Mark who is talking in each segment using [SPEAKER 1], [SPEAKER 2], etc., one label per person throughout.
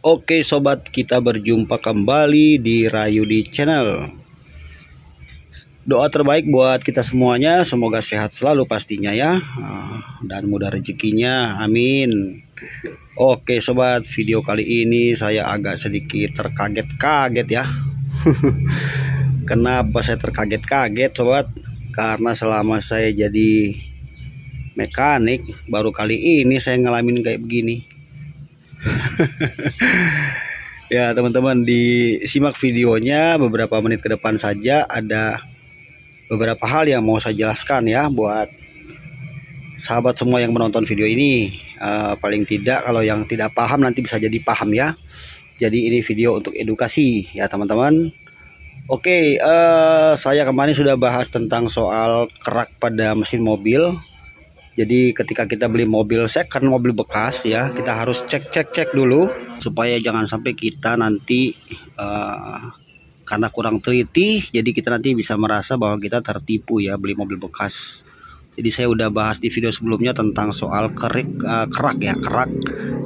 [SPEAKER 1] Oke sobat, kita berjumpa kembali di Rayudi Channel. Doa terbaik buat kita semuanya, semoga sehat selalu pastinya ya, dan mudah rezekinya, amin. Oke sobat, video kali ini saya agak sedikit terkaget-kaget ya. Kenapa saya terkaget-kaget sobat? Karena selama saya jadi mekanik, baru kali ini saya ngalamin kayak begini. Ya teman-teman, disimak videonya beberapa menit ke depan saja. Ada beberapa hal yang mau saya jelaskan ya buat sahabat semua yang menonton video ini. Paling tidak kalau yang tidak paham nanti bisa jadi paham ya. Jadi ini video untuk edukasi ya teman-teman. Oke, saya kemarin sudah bahas tentang soal kerak pada mesin mobil. Jadi ketika kita beli mobil second, mobil bekas ya, kita harus cek dulu supaya jangan sampai kita nanti karena kurang teliti, jadi kita nanti bisa merasa bahwa kita tertipu ya beli mobil bekas. Jadi saya udah bahas di video sebelumnya tentang soal kerak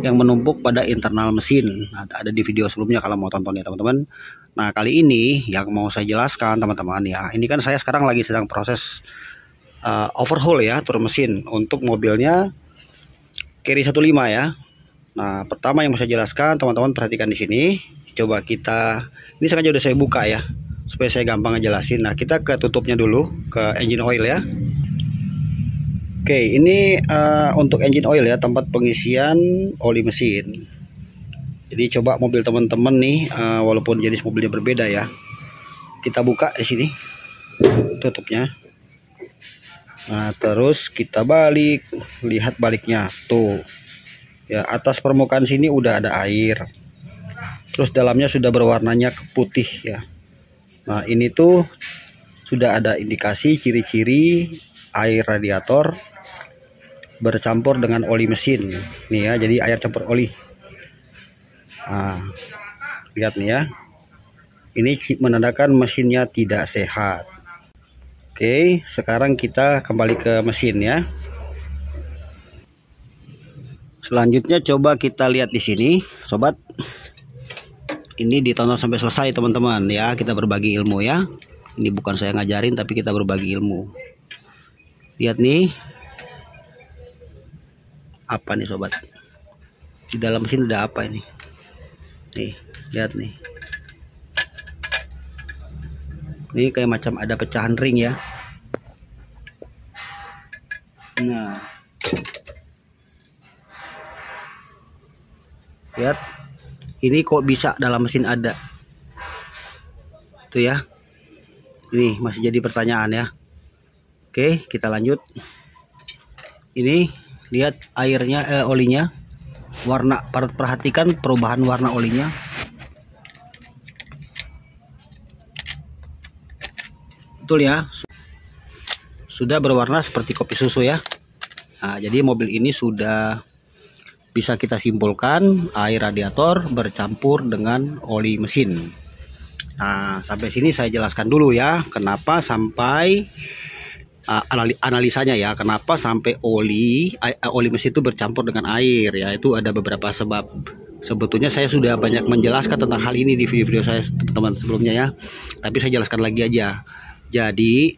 [SPEAKER 1] yang menumpuk pada internal mesin. Ada di video sebelumnya kalau mau tonton ya teman-teman. Nah kali ini yang mau saya jelaskan teman-teman ya, ini kan saya sekarang lagi sedang proses overhaul ya, tur mesin untuk mobilnya Carry 15 ya. Nah pertama yang mau saya jelaskan, teman-teman perhatikan di sini. Coba kita, ini sengaja udah saya buka ya supaya saya gampang ngejelasin. Nah kita ke tutupnya dulu, ke engine oil ya. Oke, ini untuk engine oil ya, tempat pengisian oli mesin. Jadi coba mobil teman-teman nih, walaupun jenis mobilnya berbeda ya, kita buka di sini tutupnya. Nah terus kita balik, lihat baliknya tuh ya, atas permukaan sini udah ada air, terus dalamnya sudah berwarnanya putih ya. Nah ini tuh sudah ada indikasi ciri-ciri air radiator bercampur dengan oli mesin nih ya, jadi air campur oli. Nah lihat nih ya, ini menandakan mesinnya tidak sehat. Oke, sekarang kita kembali ke mesin ya. Selanjutnya coba kita lihat di sini, sobat. Ini ditonton sampai selesai teman-teman ya. Kita berbagi ilmu ya. Ini bukan saya ngajarin, tapi kita berbagi ilmu. Lihat nih, apa nih sobat? Di dalam mesin ada apa ini? Nih, lihat nih. Ini kayak macam ada pecahan ring ya. Nah, lihat, ini kok bisa dalam mesin ada tuh ya. Ini masih jadi pertanyaan ya. Oke, kita lanjut. Ini lihat airnya, olinya, warna. Perhatikan perubahan warna olinya. Betul ya, sudah berwarna seperti kopi susu ya. Nah, jadi mobil ini sudah bisa kita simpulkan air radiator bercampur dengan oli mesin. Nah sampai sini saya jelaskan dulu ya, kenapa sampai analisanya ya, kenapa sampai oli mesin itu bercampur dengan air ya. Itu ada beberapa sebab. Sebetulnya saya sudah banyak menjelaskan tentang hal ini di video-video saya teman-teman sebelumnya ya, tapi saya jelaskan lagi aja. Jadi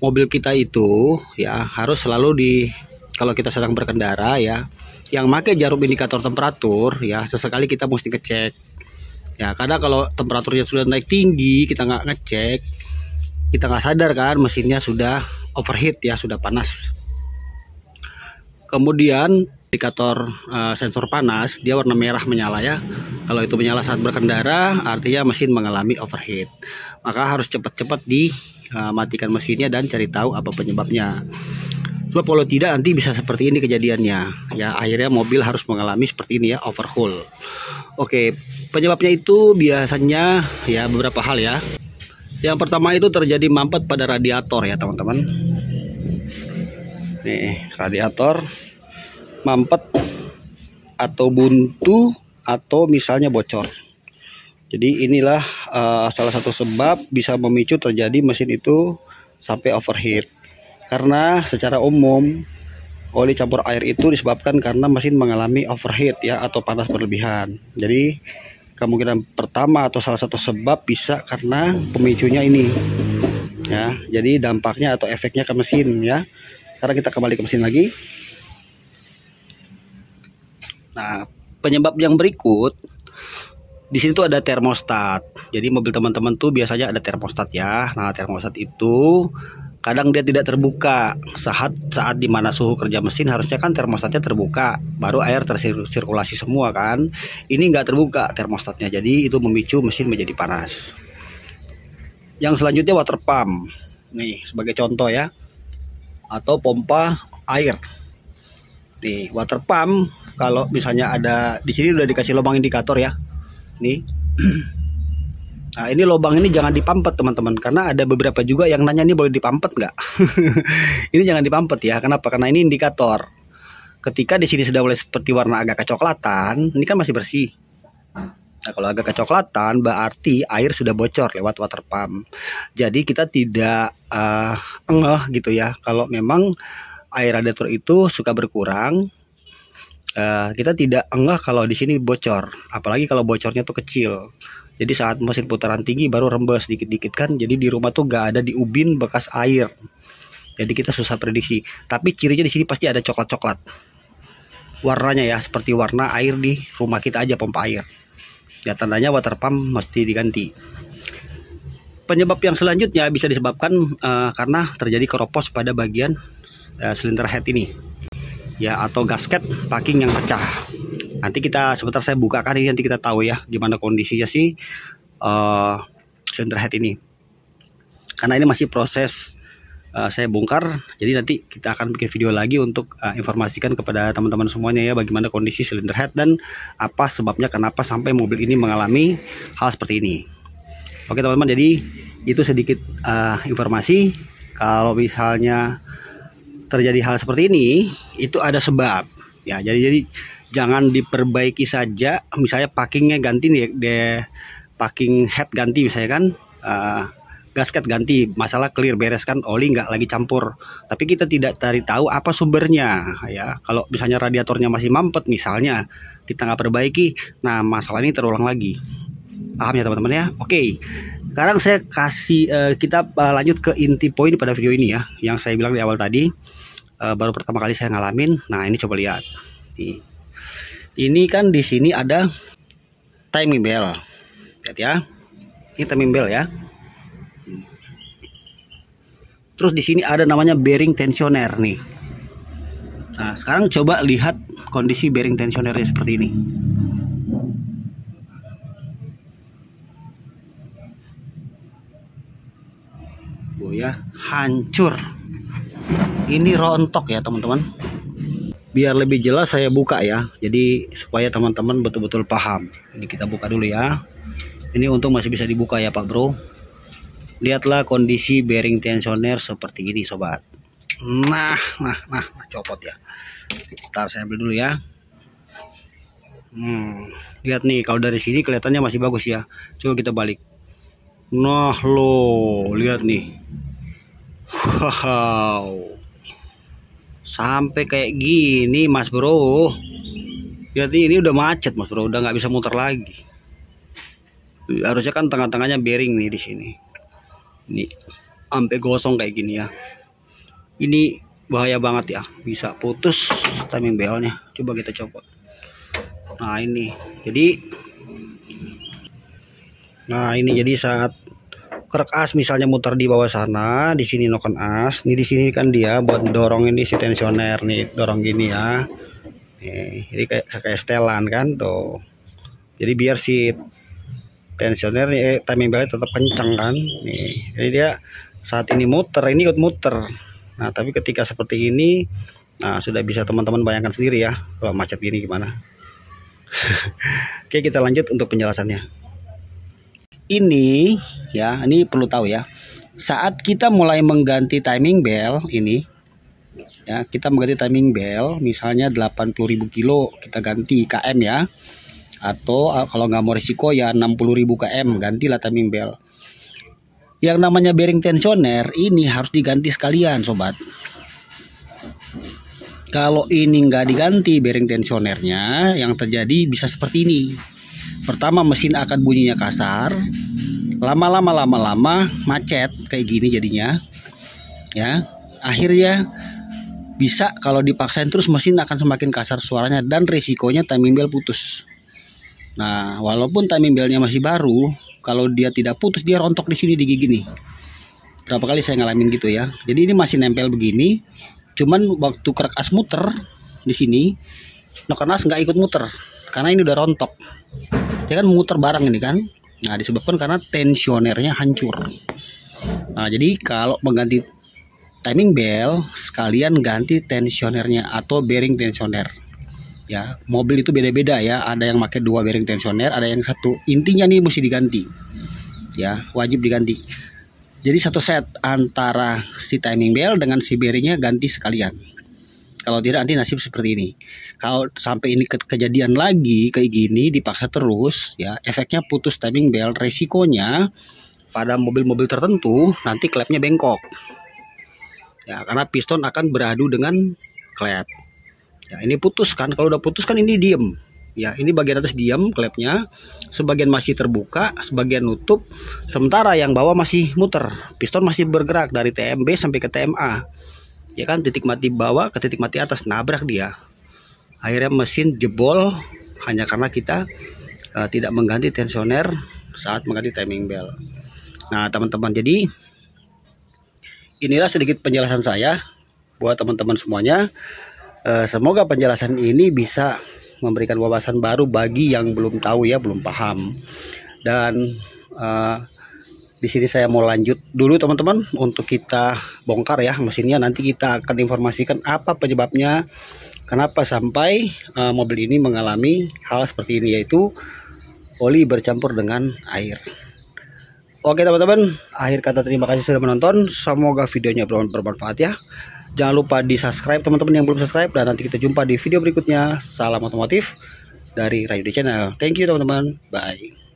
[SPEAKER 1] mobil kita itu ya harus selalu kalau kita sedang berkendara ya, yang pakai jarum indikator temperatur ya, sesekali kita mesti ngecek ya. Karena kalau temperaturnya sudah naik tinggi, kita nggak ngecek, kita nggak sadar kan mesinnya sudah overheat ya, sudah panas. Kemudian indikator sensor panas, dia warna merah menyala ya. Kalau itu menyala saat berkendara, artinya mesin mengalami overheat. Maka harus cepat-cepat dimatikan mesinnya dan cari tahu apa penyebabnya. Sebab kalau tidak nanti bisa seperti ini kejadiannya ya, akhirnya mobil harus mengalami seperti ini ya, overhaul. Oke, penyebabnya itu biasanya ya beberapa hal ya. Yang pertama itu terjadi mampet pada radiator ya teman-teman. Nih radiator mampet atau buntu atau misalnya bocor. Jadi inilah salah satu sebab bisa memicu terjadi mesin itu sampai overheat. Karena secara umum Oli campur air itu disebabkan karena mesin mengalami overheat ya, atau panas berlebihan. Jadi kemungkinan pertama atau salah satu sebab bisa karena pemicunya ini ya. Jadi dampaknya atau efeknya ke mesin ya. Sekarang kita kembali ke mesin lagi. Nah, penyebab yang berikut, di sini tuh ada termostat. Jadi mobil teman-teman tuh biasanya ada termostat ya. Nah, termostat itu kadang dia tidak terbuka saat dimana suhu kerja mesin. Harusnya kan termostatnya terbuka, baru air tersirkulasi semua kan. Ini nggak terbuka termostatnya, jadi itu memicu mesin menjadi panas. Yang selanjutnya water pump, nih sebagai contoh ya, atau pompa air. Nih water pump, kalau misalnya ada di sini udah dikasih lubang indikator ya, nih. Nah, ini lubang ini jangan dipampet teman-teman, karena ada beberapa juga yang nanya ini boleh dipampet nggak? Ini jangan dipampet ya. Kenapa? Karena ini indikator. Ketika di sini sudah mulai seperti warna agak kecoklatan, ini kan masih bersih. Nah, kalau agak kecoklatan berarti air sudah bocor lewat water pump. Jadi kita tidak ngeh gitu ya. Kalau memang air radiator itu suka berkurang, kita tidak ngeh kalau di sini bocor. Apalagi kalau bocornya tuh kecil. Jadi saat mesin putaran tinggi baru rembes dikit-dikit kan. Jadi di rumah tuh gak ada di ubin bekas air. Jadi kita susah prediksi. Tapi cirinya di sini pasti ada coklat-coklat. Warnanya ya seperti warna air di rumah kita aja, pompa air. Ya tandanya water pump mesti diganti. Penyebab yang selanjutnya bisa disebabkan karena terjadi keropos pada bagian silinder head ini. Ya, atau gasket packing yang pecah. Nanti kita sebentar saya bukakan ini, nanti kita tahu ya gimana kondisinya sih silinder head ini. Karena ini masih proses saya bongkar, jadi nanti kita akan bikin video lagi untuk informasikan kepada teman-teman semuanya ya bagaimana kondisi silinder head dan apa sebabnya kenapa sampai mobil ini mengalami hal seperti ini. Oke teman-teman, jadi itu sedikit informasi. Kalau misalnya terjadi hal seperti ini, itu ada sebab ya. Jadi jangan diperbaiki saja, misalnya packingnya ganti nih, packing head ganti misalnya kan, gasket ganti, masalah clear beres kan, oli nggak lagi campur. Tapi kita tidak tahu apa sumbernya ya. Kalau misalnya radiatornya masih mampet misalnya, kita nggak perbaiki, nah masalah ini terulang lagi. Paham ya teman-teman ya? Oke, sekarang saya kasih kita lanjut ke inti poin pada video ini ya, yang saya bilang di awal tadi. Baru pertama kali saya ngalamin. Nah ini coba lihat. Ini kan di sini ada timing bell. Lihat ya. Ini timing bell ya. Terus di sini ada namanya bearing tensioner nih. Nah, sekarang coba lihat kondisi bearing tensionernya seperti ini. Oh ya, hancur. Ini rontok ya teman-teman. Biar lebih jelas saya buka ya, jadi supaya teman-teman betul-betul paham. Ini kita buka dulu ya. Ini untung masih bisa dibuka ya Pak Bro. Lihatlah kondisi bearing tensioner seperti ini sobat. Nah copot ya. Ntar saya ambil dulu ya. Lihat nih, kalau dari sini kelihatannya masih bagus ya. Coba kita balik. Nah lo, lihat nih. Wow, sampai kayak gini Mas Bro. Lihat ini udah macet Mas Bro, udah nggak bisa muter lagi. Harusnya kan tengah-tengahnya bearing nih di sini. Ini sampai gosong kayak gini ya. Ini bahaya banget ya, bisa putus timing belnya. Coba kita copot. Nah ini jadi saat krek as misalnya muter di bawah sana, di sini noken as, nih di sini kan dia buat dorong ini si tensioner nih, dorong gini ya. Nih, jadi kayak setelan kan tuh. Jadi biar si tensioner nih, timing belnya tetap kencang kan. Nih, jadi dia saat ini muter, ini ikut muter. Nah, tapi ketika seperti ini, nah sudah bisa teman-teman bayangkan sendiri ya kalau macet gini gimana. Oke, kita lanjut untuk penjelasannya. Ini ya, ini perlu tahu ya. Saat kita mulai mengganti timing bell ini ya, kita mengganti timing bell misalnya 80.000 kilo kita ganti km ya. Atau kalau nggak mau risiko ya 60.000 km, gantilah timing bell. Yang namanya bearing tensioner ini harus diganti sekalian sobat. Kalau ini nggak diganti bearing tensionernya, yang terjadi bisa seperti ini. Pertama, mesin akan bunyinya kasar, lama-lama macet kayak gini jadinya, ya. Akhirnya bisa kalau dipaksain terus mesin akan semakin kasar suaranya dan risikonya timing bell putus. Nah, walaupun timing bellnya masih baru, kalau dia tidak putus dia rontok di sini di gigi nih. Berapa kali saya ngalamin gitu ya. Jadi ini masih nempel begini. Cuman waktu kerak as muter di sini, noken as nggak ikut muter karena ini udah rontok. Ya kan muter bareng ini kan. Nah, disebabkan karena tensionernya hancur. Nah, jadi kalau mengganti timing bell, sekalian ganti tensionernya atau bearing tensioner. Ya, mobil itu beda-beda ya. Ada yang pakai 2 bearing tensioner, ada yang 1. Intinya nih mesti diganti. Ya, wajib diganti. Jadi satu set antara si timing bell dengan si bearingnya ganti sekalian. Kalau tidak nanti nasib seperti ini. Kalau sampai ini kejadian lagi kayak gini dipaksa terus, ya efeknya putus timing bell. Resikonya pada mobil-mobil tertentu nanti klepnya bengkok. Ya karena piston akan beradu dengan klep. Ya ini putus kan. Kalau udah putus kan ini diem. Ya, ini bagian atas diam klepnya, sebagian masih terbuka, sebagian nutup, sementara yang bawah masih muter. Piston masih bergerak dari TMB sampai ke TMA. Ya kan, titik mati bawah ke titik mati atas, nabrak dia. Akhirnya mesin jebol hanya karena kita tidak mengganti tensioner saat mengganti timing bell. Nah, teman-teman, jadi inilah sedikit penjelasan saya buat teman-teman semuanya. Semoga penjelasan ini bisa memberikan wawasan baru bagi yang belum tahu ya, belum paham. Dan di sini saya mau lanjut dulu teman-teman untuk kita bongkar ya mesinnya. Nanti kita akan informasikan apa penyebabnya, kenapa sampai mobil ini mengalami hal seperti ini, yaitu oli bercampur dengan air. Oke teman-teman, akhir kata terima kasih sudah menonton. Semoga videonya bermanfaat ya. Jangan lupa di subscribe teman-teman yang belum subscribe. Dan nanti kita jumpa di video berikutnya. Salam otomotif dari Rayudi Channel. Thank you teman-teman. Bye.